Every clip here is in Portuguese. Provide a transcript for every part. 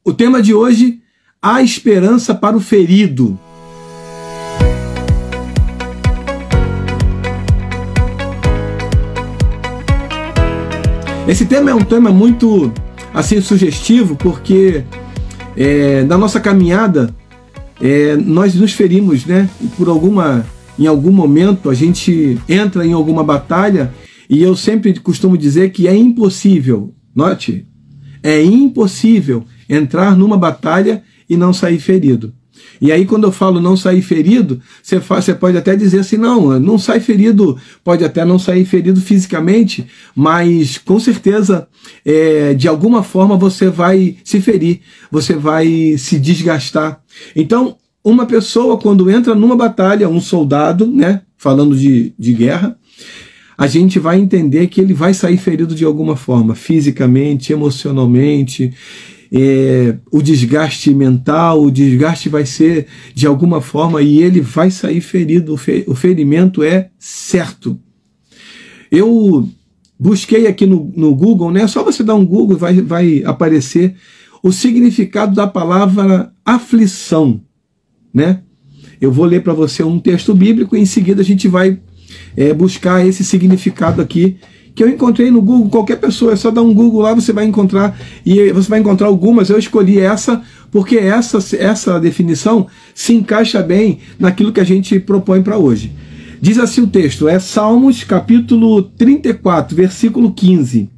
O tema de hoje, a esperança para o ferido. Esse tema é um tema muito assim sugestivo, porque na nossa caminhada nós nos ferimos, né? Em algum momento a gente entra em alguma batalha, e eu sempre costumo dizer que é impossível, note, é impossível entrar numa batalha e não sair ferido. E aí, quando eu falo não sair ferido, você pode até dizer assim, não sai ferido, pode até não sair ferido fisicamente, mas com certeza, de alguma forma você vai se ferir, você vai se desgastar. Então, uma pessoa, quando entra numa batalha, um soldado, né, falando de guerra, a gente vai entender que ele vai sair ferido de alguma forma, fisicamente, emocionalmente. O desgaste mental, o desgaste vai ser de alguma forma, e ele vai sair ferido. O ferimento é certo. Eu busquei aqui no Google, né? Só você dar um Google, vai aparecer o significado da palavra aflição, né? Eu vou ler para você um texto bíblico e em seguida a gente vai buscar esse significado aqui, que eu encontrei no Google. Qualquer pessoa, é só dar um Google lá, você vai encontrar, e você vai encontrar algumas. Eu escolhi essa, porque essa definição se encaixa bem naquilo que a gente propõe para hoje. Diz assim o texto, Salmos capítulo 34, versículo 15.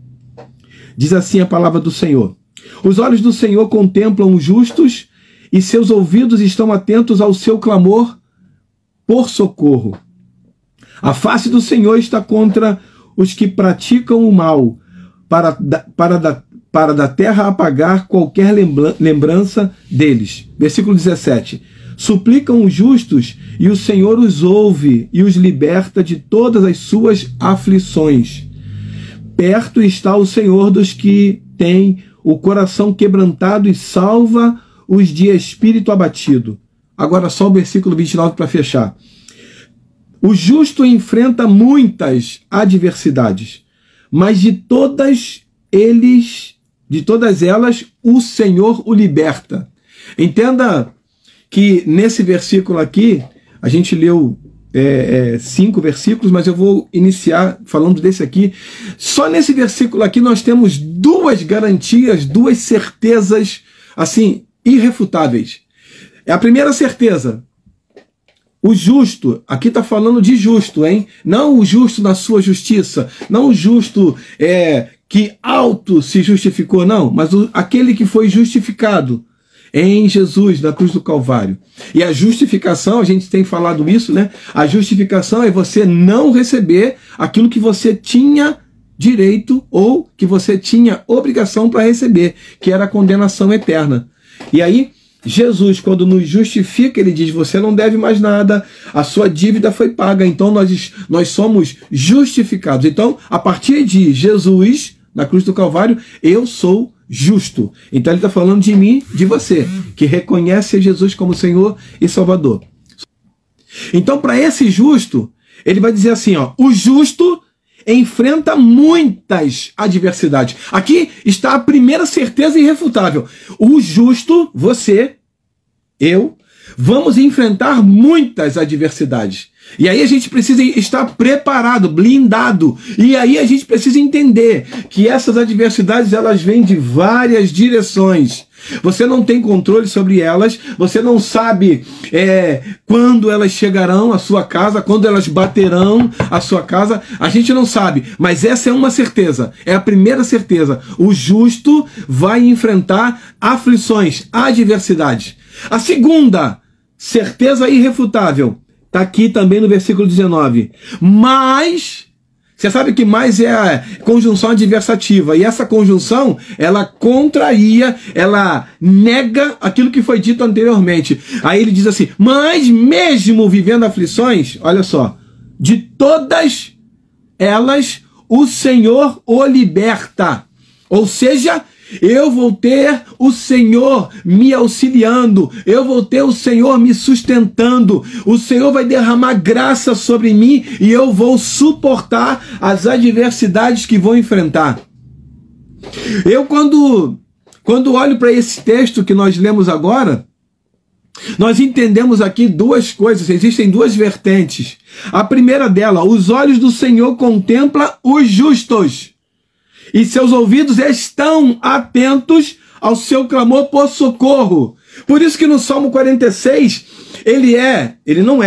Diz assim a palavra do Senhor: os olhos do Senhor contemplam os justos, e seus ouvidos estão atentos ao seu clamor por socorro. A face do Senhor está contra os que praticam o mal, para da terra apagar qualquer lembrança deles. Versículo 17. Suplicam os justos, e o Senhor os ouve e os liberta de todas as suas aflições. Perto está o Senhor dos que têm o coração quebrantado e salva os de espírito abatido. Agora só o versículo 29 para fechar. O justo enfrenta muitas adversidades, mas de todas elas o Senhor o liberta. Entenda que nesse versículo aqui, a gente leu 5 versículos, mas eu vou iniciar falando desse aqui. Só nesse versículo aqui nós temos 2 garantias, 2 certezas assim irrefutáveis. A primeira certeza: o justo, aqui está falando de justo, hein? Não o justo na sua justiça, não o justo que auto se justificou, não, mas aquele que foi justificado em Jesus, na cruz do Calvário. E a justificação, a gente tem falado isso, né? A justificação é você não receber aquilo que você tinha direito ou que você tinha obrigação para receber, que era a condenação eterna. E aí, Jesus, quando nos justifica, ele diz: você não deve mais nada, a sua dívida foi paga, então nós somos justificados. Então, a partir de Jesus, na cruz do Calvário, eu sou justo. Então ele está falando de mim, de você, que reconhece Jesus como Senhor e Salvador. Então, para esse justo, ele vai dizer assim, o justo enfrenta muitas adversidades. Aqui está a primeira certeza irrefutável. O justo, você, eu, vamos enfrentar muitas adversidades. E aí a gente precisa estar preparado, blindado. E aí a gente precisa entender que essas adversidades, elas vêm de várias direções. Você não tem controle sobre elas, você não sabe quando elas chegarão à sua casa, quando elas baterão à sua casa, a gente não sabe, mas essa é uma certeza, é a primeira certeza: o justo vai enfrentar aflições, adversidades. A segunda certeza irrefutável está aqui também no versículo 19, mas... Você sabe que mais é a conjunção adversativa, e essa conjunção, ela contraria, ela nega aquilo que foi dito anteriormente. Aí ele diz assim: mas mesmo vivendo aflições, olha só, de todas elas o Senhor o liberta. Ou seja, eu vou ter o Senhor me auxiliando, eu vou ter o Senhor me sustentando, o Senhor vai derramar graça sobre mim e eu vou suportar as adversidades que vou enfrentar. Eu, quando Quando olho para esse texto que nós lemos agora, nós entendemos aqui duas coisas, existem duas vertentes. A primeira dela, os olhos do Senhor contemplam os justos, e seus ouvidos estão atentos ao seu clamor por socorro. Por isso que no Salmo 46, ele não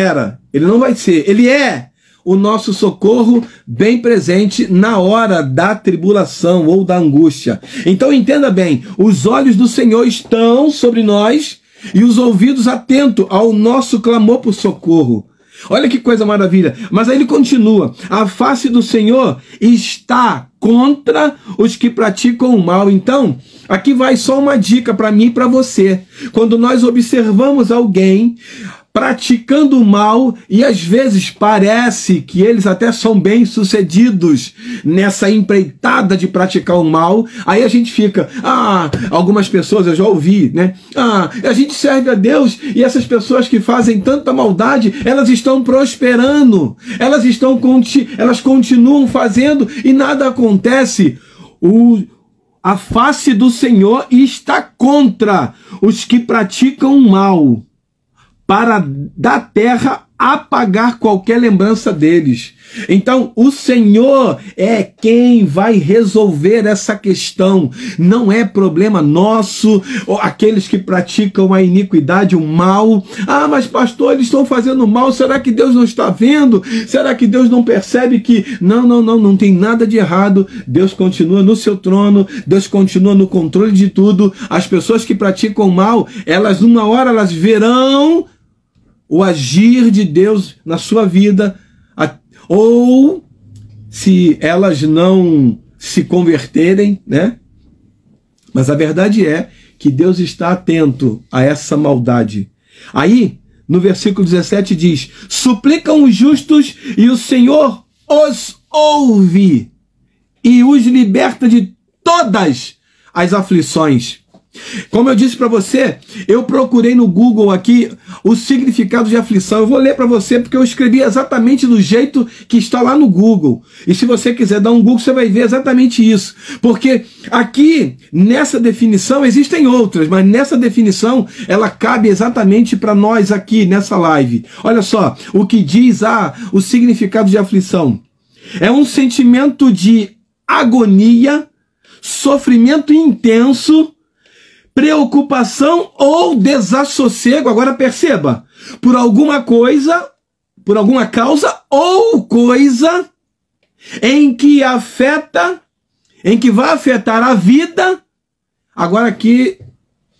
vai ser, ele é o nosso socorro bem presente na hora da tribulação ou da angústia. Então entenda bem, os olhos do Senhor estão sobre nós e os ouvidos atentos ao nosso clamor por socorro. Olha que coisa maravilha. Mas aí ele continua: a face do Senhor está contra os que praticam o mal. Então, aqui vai só uma dica para mim e para você. Quando nós observamos alguém praticando o mal, e às vezes parece que eles até são bem-sucedidos nessa empreitada de praticar o mal, aí a gente fica, algumas pessoas, eu já ouvi, né? A gente serve a Deus e essas pessoas que fazem tanta maldade, elas estão prosperando, elas continuam fazendo e nada acontece. A face do Senhor está contra os que praticam o mal, para da terra apagar qualquer lembrança deles. Então, o Senhor é quem vai resolver essa questão. Não é problema nosso, ou aqueles que praticam a iniquidade, o mal. Mas pastor, eles estão fazendo mal, será que Deus não está vendo? Será que Deus não percebe que... Não tem nada de errado. Deus continua no seu trono, Deus continua no controle de tudo. As pessoas que praticam o mal, elas uma hora elas verão o agir de Deus na sua vida, ou se elas não se converterem, né? Mas a verdade é que Deus está atento a essa maldade. Aí, no versículo 17 diz: suplicam os justos e o Senhor os ouve e os liberta de todas as aflições. Como eu disse para você, eu procurei no Google aqui o significado de aflição. Eu vou ler para você porque eu escrevi exatamente do jeito que está lá no Google. E se você quiser dar um Google, você vai ver exatamente isso. Porque aqui, nessa definição, existem outras, mas nessa definição, ela cabe exatamente para nós aqui, nessa live. Olha só, o que diz o significado de aflição. É um sentimento de agonia, sofrimento intenso, preocupação ou desassossego. Agora perceba, por alguma coisa, por alguma causa ou coisa em que vai afetar a vida. Agora aqui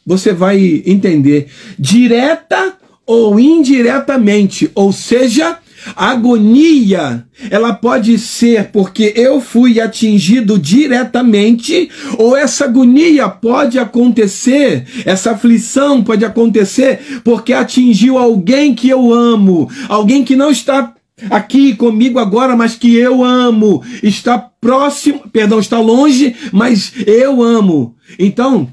você vai entender, direta ou indiretamente, ou seja, agonia, ela pode ser porque eu fui atingido diretamente, ou essa agonia pode acontecer, essa aflição pode acontecer porque atingiu alguém que eu amo, alguém que não está aqui comigo agora, mas que eu amo, está próximo, está longe, mas eu amo. Então,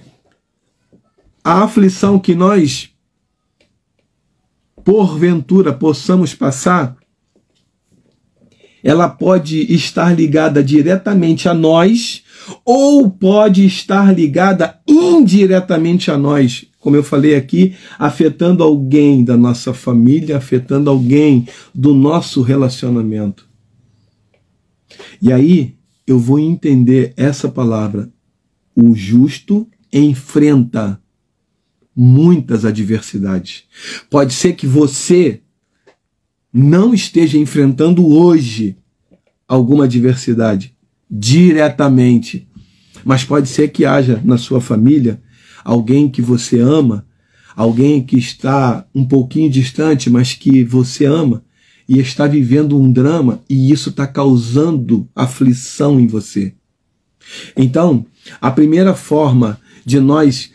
a aflição que nós porventura possamos passar, ela pode estar ligada diretamente a nós ou pode estar ligada indiretamente a nós, como eu falei aqui, afetando alguém da nossa família, afetando alguém do nosso relacionamento. E aí eu vou entender essa palavra. O justo enfrenta muitas adversidades. Pode ser que você não esteja enfrentando hoje alguma adversidade diretamente, mas pode ser que haja na sua família alguém que você ama, alguém que está um pouquinho distante, mas que você ama e está vivendo um drama, e isso está causando aflição em você. Então, a primeira forma de nós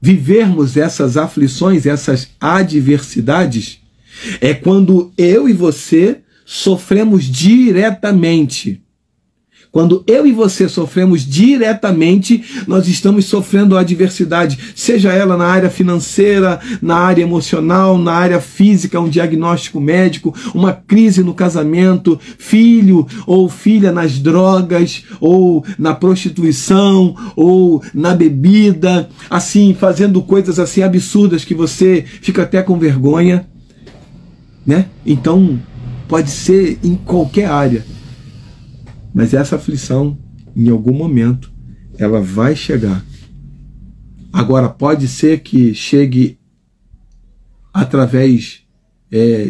vivermos essas aflições, essas adversidades, é quando eu e você sofremos diretamente. Quando eu e você sofremos diretamente, nós estamos sofrendo a adversidade, seja ela na área financeira, na área emocional, na área física, um diagnóstico médico, uma crise no casamento, filho ou filha nas drogas, ou na prostituição, ou na bebida, assim, fazendo coisas assim absurdas que você fica até com vergonha, né? Então, pode ser em qualquer área. Mas essa aflição, em algum momento, ela vai chegar. Agora, pode ser que chegue através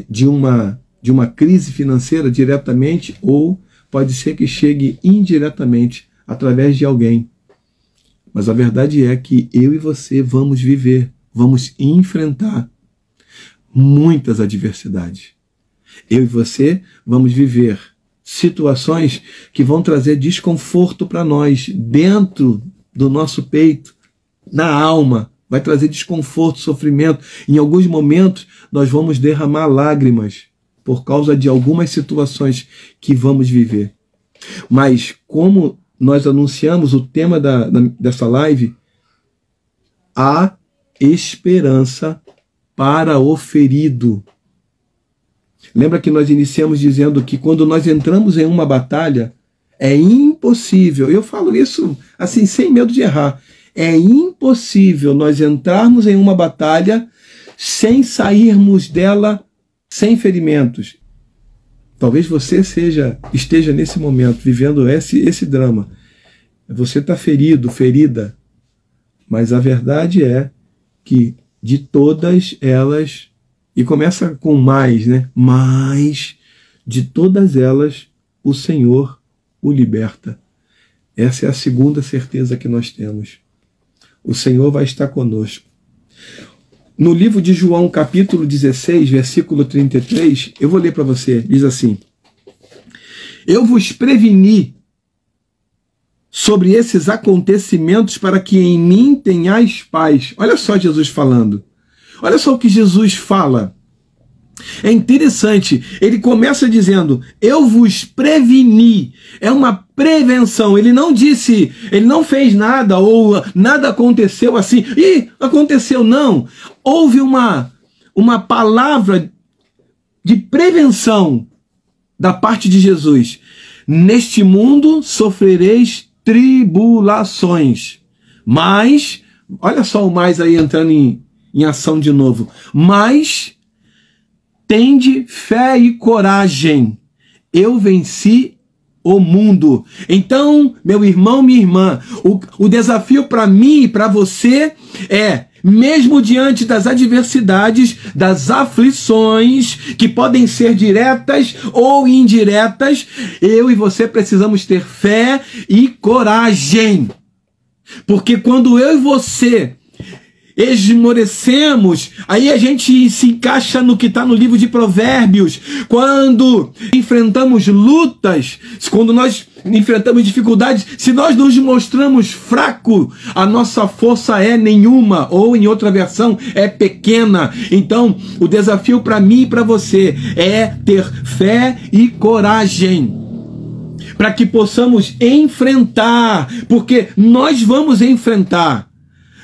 de uma crise financeira diretamente, ou pode ser que chegue indiretamente através de alguém. Mas a verdade é que eu e você vamos viver, vamos enfrentar muitas adversidades. Eu e você vamos viver situações que vão trazer desconforto para nós, dentro do nosso peito, na alma, vai trazer desconforto, sofrimento. Em alguns momentos nós vamos derramar lágrimas por causa de algumas situações que vamos viver. Mas como nós anunciamos o tema dessa live, há esperança para o ferido. Lembra que nós iniciamos dizendo que quando nós entramos em uma batalha, é impossível, eu falo isso assim sem medo de errar, é impossível nós entrarmos em uma batalha sem sairmos dela sem ferimentos. Talvez você esteja nesse momento vivendo esse drama. Você está ferido, ferida, mas a verdade é que de todas elas, e começa com mais, né? Mas de todas elas, o Senhor o liberta. Essa é a segunda certeza que nós temos. O Senhor vai estar conosco. No livro de João, capítulo 16, versículo 33, eu vou ler para você, diz assim: eu vos preveni sobre esses acontecimentos para que em mim tenhais paz. Olha só Jesus falando. Olha só o que Jesus fala. É interessante, ele começa dizendo, eu vos preveni. É uma prevenção. Ele não disse, ele não fez nada, ou nada aconteceu assim. Ih, aconteceu, não. Houve uma palavra de prevenção da parte de Jesus. Neste mundo sofrereis tribulações. Mas, olha só o mais aí entrando em ação de novo. Mas tende fé e coragem. Eu venci o mundo. Então, meu irmão, minha irmã, o desafio para mim e para você é, mesmo diante das adversidades, das aflições, que podem ser diretas ou indiretas, eu e você precisamos ter fé e coragem. Porque quando eu e você esmorecemos, aí a gente se encaixa no que está no livro de Provérbios. Quando enfrentamos lutas, quando nós enfrentamos dificuldades, se nós nos mostramos fracos, a nossa força é nenhuma, ou em outra versão, é pequena. Então, o desafio para mim e para você é ter fé e coragem, para que possamos enfrentar, porque nós vamos enfrentar.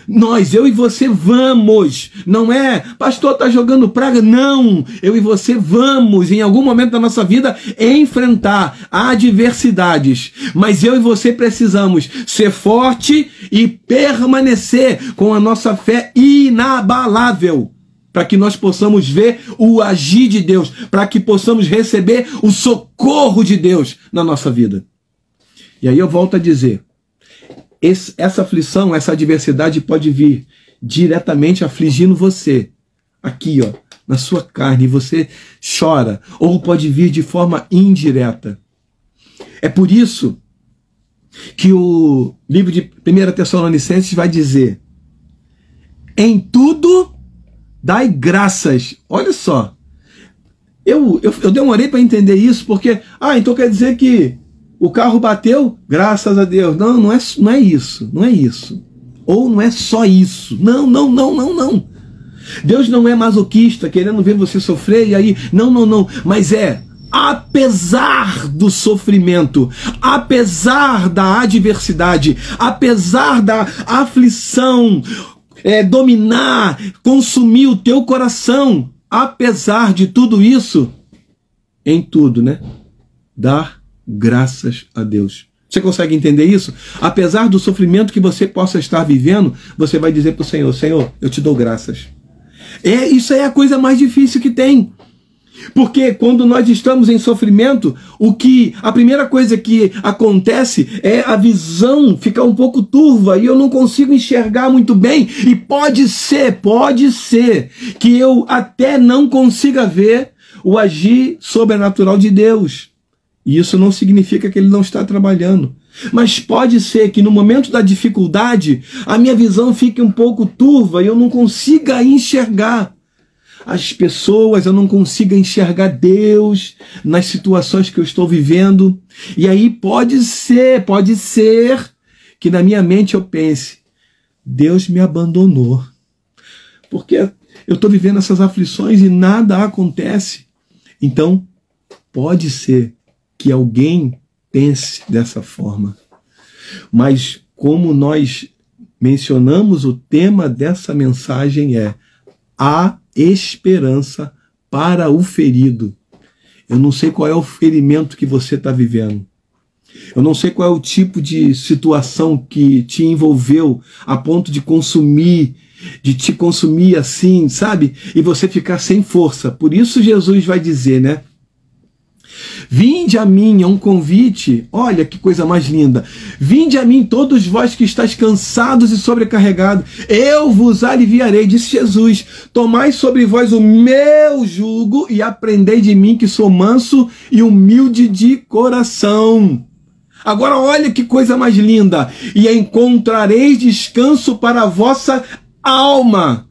Nós, eu e você vamos, não é, pastor, tá jogando praga, não, eu e você vamos, em algum momento da nossa vida, enfrentar adversidades, mas eu e você precisamos ser forte e permanecer com a nossa fé inabalável, para que nós possamos ver o agir de Deus, para que possamos receber o socorro de Deus na nossa vida. E aí eu volto a dizer, essa aflição, essa adversidade pode vir diretamente afligindo você, aqui, ó, na sua carne, e você chora, ou pode vir de forma indireta. É por isso que o livro de 1 Tessalonicenses vai dizer, em tudo dai graças. Olha só, eu demorei para entender isso, porque, então quer dizer que o carro bateu, graças a Deus. Não, não é isso, não é isso. Ou não é só isso. Não. Deus não é masoquista, querendo ver você sofrer, e aí, não. Mas apesar do sofrimento, apesar da adversidade, apesar da aflição, dominar, consumir o teu coração, apesar de tudo isso, em tudo, né? Dar graças a Deus. Você consegue entender isso? Apesar do sofrimento que você possa estar vivendo, você vai dizer para o Senhor, Senhor, eu te dou graças. Isso é a coisa mais difícil que tem. Porque quando nós estamos em sofrimento, a primeira coisa que acontece é a visão ficar um pouco turva e eu não consigo enxergar muito bem. E pode ser que eu até não consiga ver o agir sobrenatural de Deus. E isso não significa que ele não está trabalhando. Mas pode ser que no momento da dificuldade, a minha visão fique um pouco turva e eu não consiga enxergar as pessoas, eu não consiga enxergar Deus nas situações que eu estou vivendo. E aí pode ser que na minha mente eu pense, Deus me abandonou. Porque eu estou vivendo essas aflições e nada acontece. Então, pode ser que alguém pense dessa forma. Mas como nós mencionamos, o tema dessa mensagem é a esperança para o ferido. Eu não sei qual é o ferimento que você está vivendo. Eu não sei qual é o tipo de situação que te envolveu a ponto de te consumir assim, sabe? E você ficar sem força. Por isso Jesus vai dizer, né? Vinde a mim, é um convite, olha que coisa mais linda. Vinde a mim todos vós que estáis cansados e sobrecarregados, eu vos aliviarei, disse Jesus. Tomai sobre vós o meu jugo e aprendei de mim que sou manso e humilde de coração. Agora olha que coisa mais linda. E encontrareis descanso para a vossa alma.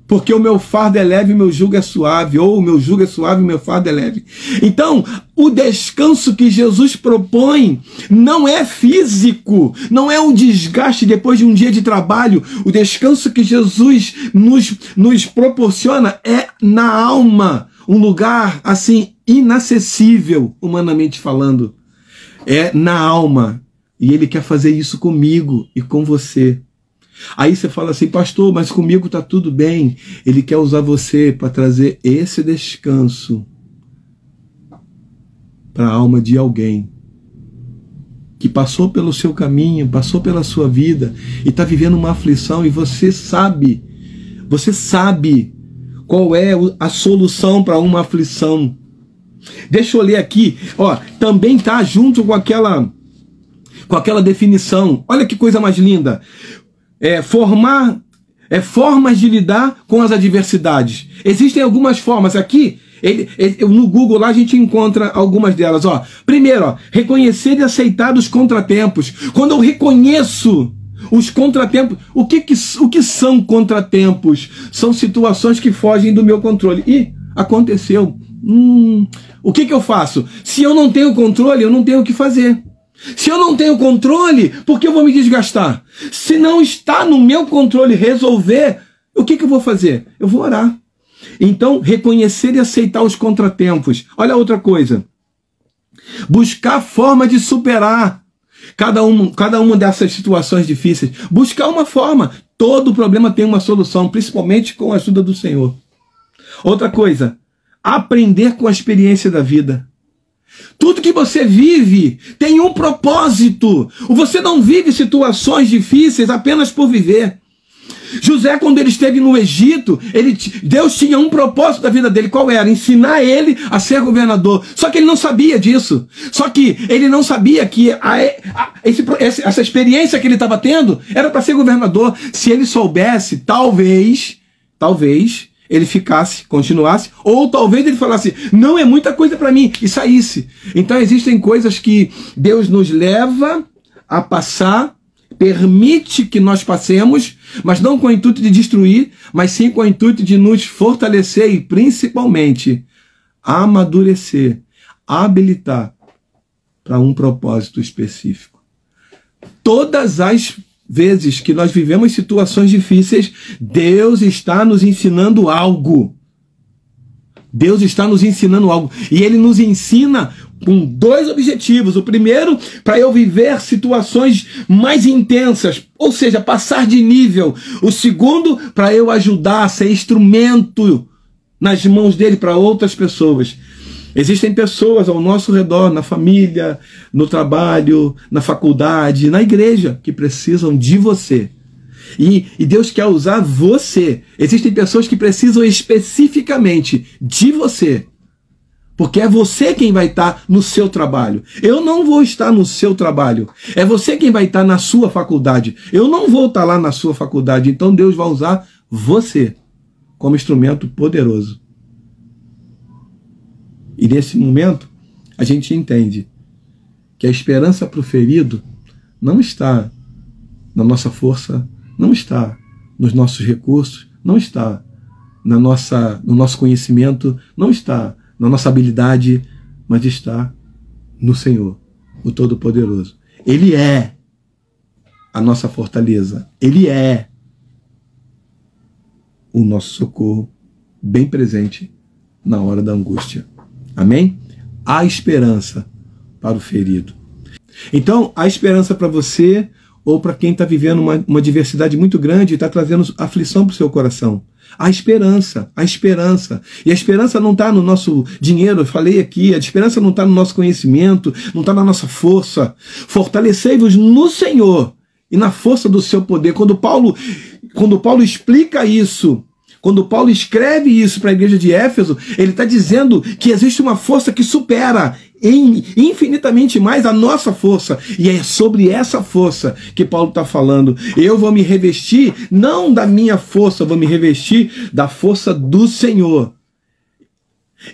Porque o meu fardo é leve e o meu jugo é suave. Ou o meu jugo é suave e o meu fardo é leve. Então, o descanso que Jesus propõe não é físico. Não é um desgaste depois de um dia de trabalho. O descanso que Jesus nos proporciona é na alma. Um lugar, assim, inacessível, humanamente falando. É na alma. E Ele quer fazer isso comigo e com você. Aí você fala assim, pastor, mas comigo está tudo bem. Ele quer usar você para trazer esse descanso para a alma de alguém que passou pelo seu caminho, passou pela sua vida e está vivendo uma aflição e você sabe qual é a solução para uma aflição. Deixa eu ler aqui, ó, também está junto com aquela definição. Olha que coisa mais linda. Formas de lidar com as adversidades. Existem algumas formas. Aqui, no Google, lá a gente encontra algumas delas. Ó. Primeiro, reconhecer e aceitar os contratempos. Quando eu reconheço os contratempos, o que são contratempos? São situações que fogem do meu controle. E aconteceu. O que eu faço? Se eu não tenho controle, eu não tenho o que fazer. Se eu não tenho controle, por que eu vou me desgastar? Se não está no meu controle resolver, o que eu vou fazer? Eu vou orar. Então, reconhecer e aceitar os contratempos. Olha outra coisa. Buscar forma de superar cada uma dessas situações difíceis. Buscar uma forma. Todo problema tem uma solução, principalmente com a ajuda do Senhor. Outra coisa. Aprender com a experiência da vida. Tudo que você vive tem um propósito. Você não vive situações difíceis apenas por viver. José, quando ele esteve no Egito, Deus tinha um propósito da vida dele. Qual era? Ensinar ele a ser governador. Só que ele não sabia disso. Só que ele não sabia que essa experiência que ele estava tendo era para ser governador. Se ele soubesse, talvez ele ficasse, continuasse, ou talvez ele falasse, não é muita coisa para mim, e saísse. Então existem coisas que Deus nos leva a passar, permite que nós passemos, mas não com o intuito de destruir, mas sim com o intuito de nos fortalecer e principalmente amadurecer, habilitar para um propósito específico. Todas as vezes que nós vivemos situações difíceis, Deus está nos ensinando algo. Deus está nos ensinando algo. E Ele nos ensina com dois objetivos. O primeiro, para eu viver situações mais intensas, ou seja, passar de nível. O segundo, para eu ajudar a ser instrumento nas mãos dele para outras pessoas. Existem pessoas ao nosso redor, na família, no trabalho, na faculdade, na igreja, que precisam de você. E Deus quer usar você. Existem pessoas que precisam especificamente de você. Porque é você quem vai estar no seu trabalho. Eu não vou estar no seu trabalho. É você quem vai estar na sua faculdade. Eu não vou estar lá na sua faculdade. Então Deus vai usar você como instrumento poderoso. E nesse momento, a gente entende que a esperança para o ferido não está na nossa força, não está nos nossos recursos, não está no nosso conhecimento, não está na nossa habilidade, mas está no Senhor, o Todo-Poderoso. Ele é a nossa fortaleza. Ele é o nosso socorro bem presente na hora da angústia. Amém? Há esperança para o ferido. Então, há esperança para você ou para quem está vivendo uma diversidade muito grande e está trazendo aflição para o seu coração. Há esperança, há esperança. E a esperança não está no nosso dinheiro, eu falei aqui, a esperança não está no nosso conhecimento, não está na nossa força. Fortalecei-vos no Senhor e na força do seu poder. Quando Paulo explica isso, quando Paulo escreve isso para a igreja de Éfeso, ele está dizendo que existe uma força que supera infinitamente mais a nossa força. E é sobre essa força que Paulo está falando. Eu vou me revestir, não da minha força, eu vou me revestir da força do Senhor.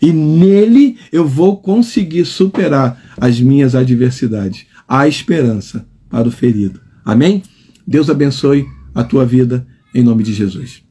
E nele eu vou conseguir superar as minhas adversidades. Há esperança para o ferido. Amém? Deus abençoe a tua vida em nome de Jesus.